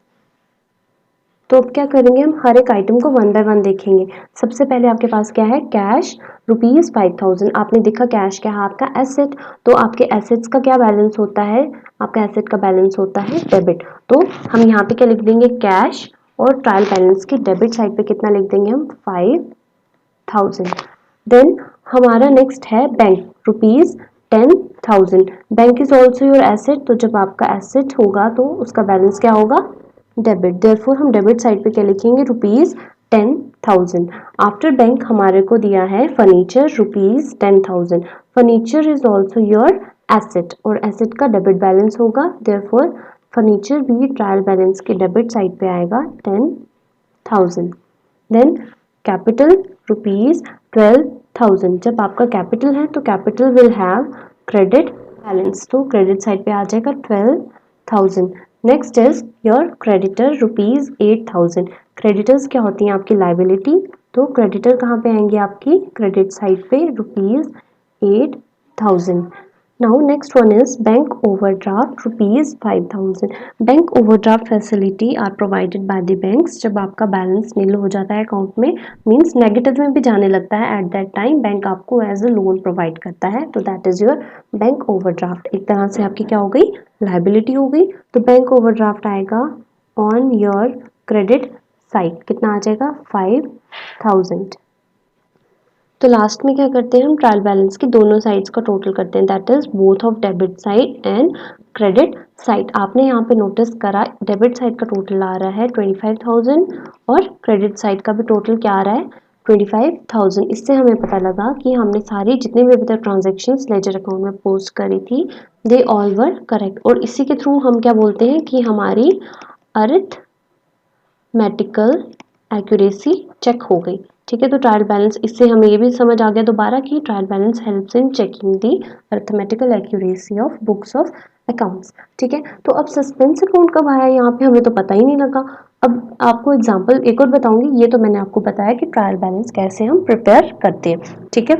तो अब क्या करेंगे हम हर एक आइटम को वन बाय वन देखेंगे. सबसे पहले आपके पास क्या है कैश ₹5,000. आपने देखा कैश क्या है आपका एसेट, तो आपके एसेट्स का क्या बैलेंस होता है, आपका एसेट का बैलेंस होता है डेबिट. तो हम यहाँ पे क्या लिख देंगे कैश और ट्रायल बैलेंस की डेबिट साइड पे कितना लिख देंगे हम 5,000. देन हमारा नेक्स्ट है bank ₹10,000. Bank is also your asset, तो जब आपका एसेट होगा तो उसका बैलेंस क्या होगा डेबिट. देयरफॉर हम डेबिट साइड पे क्या लिखेंगे ₹10,000. आफ्टर बैंक हमारे को दिया है furniture ₹10,000. Furniture is also your asset और एसेट का डेबिट बैलेंस होगा, देयरफॉर फर्नीचर भी ट्रायल बैलेंस के डेबिट साइड पे आएगा 10,000। Then capital rupees 12,000। जब आपका कैपिटल है तो capital will have credit balance, तो क्रेडिट साइड पे आ जाएगा 12,000। Next is your creditor rupees 8,000। Creditors क्या होती हैं आपकी लाइबिलिटी, तो क्रेडिटर कहाँ पे आएंगे आपकी क्रेडिट साइड पे rupees 8,000। Now next one is bank overdraft rupees 5,000. Bank overdraft facility are provided by the banks. जब आपका बैलेंस नील हो जाता है अकाउंट में, मींस नेगेटिव में भी जाने लगता है, एट दैट टाइम बैंक आपको एज अ लोन प्रोवाइड करता है, तो that is your bank overdraft. एक तरह से आपकी क्या हो गई, लाइबिलिटी हो गई। तो बैंक ओवरड्राफ्ट आएगा ऑन योर क्रेडिट साइड, कितना आ जाएगा 5,000। तो लास्ट में क्या करते हैं हम, ट्रायल बैलेंस की दोनों साइड्स का टोटल करते हैं, that is both of debit side and credit side. आपने यहाँ पे नोटिस करा डेबिट साइड का टोटल आ रहा है 25,000 और क्रेडिट साइड का भी टोटल क्या आ रहा है 25,000। इससे हमें पता लगा कि हमने सारी जितने भी अभी तक ट्रांजेक्शन्स लेजर अकाउंट में पोस्ट करी थी दे ऑल वर करेक्ट, और इसी के थ्रू हम क्या बोलते हैं कि हमारी अरिथमेटिकल एक्यूरेसी चेक हो गई। ठीक है, तो ट्रायल बैलेंस, इससे हमें ये भी समझ आ गया दोबारा कि trial balance helps in checking the arithmetical accuracy of books of accounts. ठीक है, तो अब सस्पेंस अकाउंट कब आया यहाँ पे हमें तो पता ही नहीं लगा। अब आपको एग्जांपल एक और बताऊंगी, ये तो मैंने आपको बताया कि ट्रायल बैलेंस कैसे हम प्रिपेयर करते हैं। ठीक है,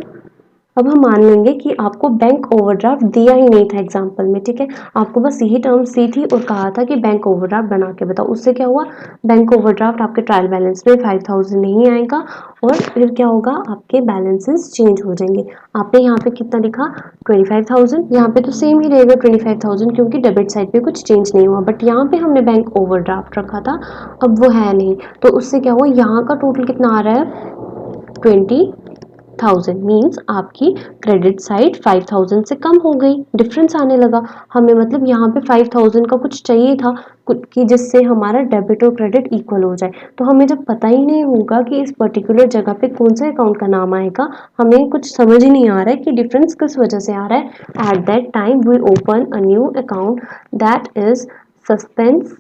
अब हम मान लेंगे कि आपको बैंक ओवरड्राफ्ट दिया ही नहीं था एग्जाम्पल में। ठीक है, आपको बस यही टर्म्स दी थी और कहा था कि बैंक ओवरड्राफ्ट बना के बताओ। उससे क्या हुआ, बैंक ओवरड्राफ्ट आपके ट्रायल बैलेंस में 5,000 नहीं आएगा और फिर क्या होगा, आपके बैलेंसेस चेंज हो जाएंगे। आपने यहाँ पे कितना लिखा 25,000, यहाँ पे तो सेम ही रहेगा 25,000 क्योंकि डेबिट साइड पे कुछ चेंज नहीं हुआ, बट यहाँ पे हमने बैंक ओवरड्राफ्ट रखा था, अब वो है नहीं, तो उससे क्या हुआ, यहाँ का टोटल कितना आ रहा है 20,000। मीन्स आपकी क्रेडिट साइड 5,000 से कम हो गई, डिफरेंस आने लगा हमें, मतलब यहाँ पे 5,000 का कुछ चाहिए था कि जिससे हमारा डेबिट और क्रेडिट इक्वल हो जाए। तो हमें जब पता ही नहीं होगा कि इस पर्टिकुलर जगह पे कौन से अकाउंट का नाम आएगा, हमें कुछ समझ ही नहीं आ रहा है कि डिफरेंस किस वजह से आ रहा है, at that time we open a new account that is suspense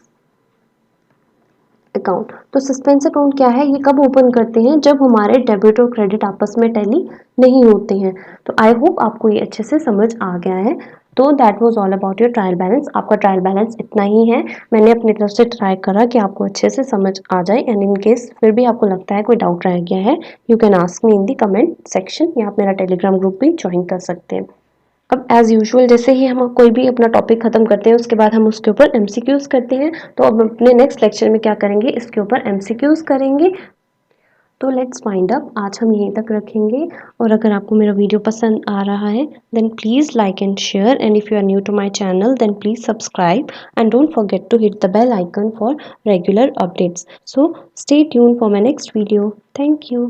account. तो सस्पेंस अकाउंट क्या है, ये कब ओपन करते हैं, जब हमारे डेबिट और क्रेडिट आपस में टैली नहीं होते हैं। तो आई होप आपको ये अच्छे से समझ आ गया है। तो that was all about your trial balance. आपका ट्रायल बैलेंस इतना ही है, मैंने अपनी तरफ से ट्राई करा कि आपको अच्छे से समझ आ जाए, एंड इन केस फिर भी आपको लगता है कोई डाउट रह गया है, you can ask me in the comment section, या आप मेरा टेलीग्राम ग्रुप भी ज्वाइन कर सकते हैं। अब एज़ यूजुअल जैसे ही हम कोई भी अपना टॉपिक ख़त्म करते हैं उसके बाद हम उसके ऊपर एमसीक्यूज़ करते हैं, तो अब अपने नेक्स्ट लेक्चर में क्या करेंगे, इसके ऊपर एमसीक्यूज़ करेंगे। तो लेट्स फाइंड अप, आज हम यहीं तक रखेंगे। और अगर आपको मेरा वीडियो पसंद आ रहा है then please like and share, and if you are new to my channel then please subscribe and don't forget to hit the bell icon for regular updates. So stay tune for my next video. Thank you.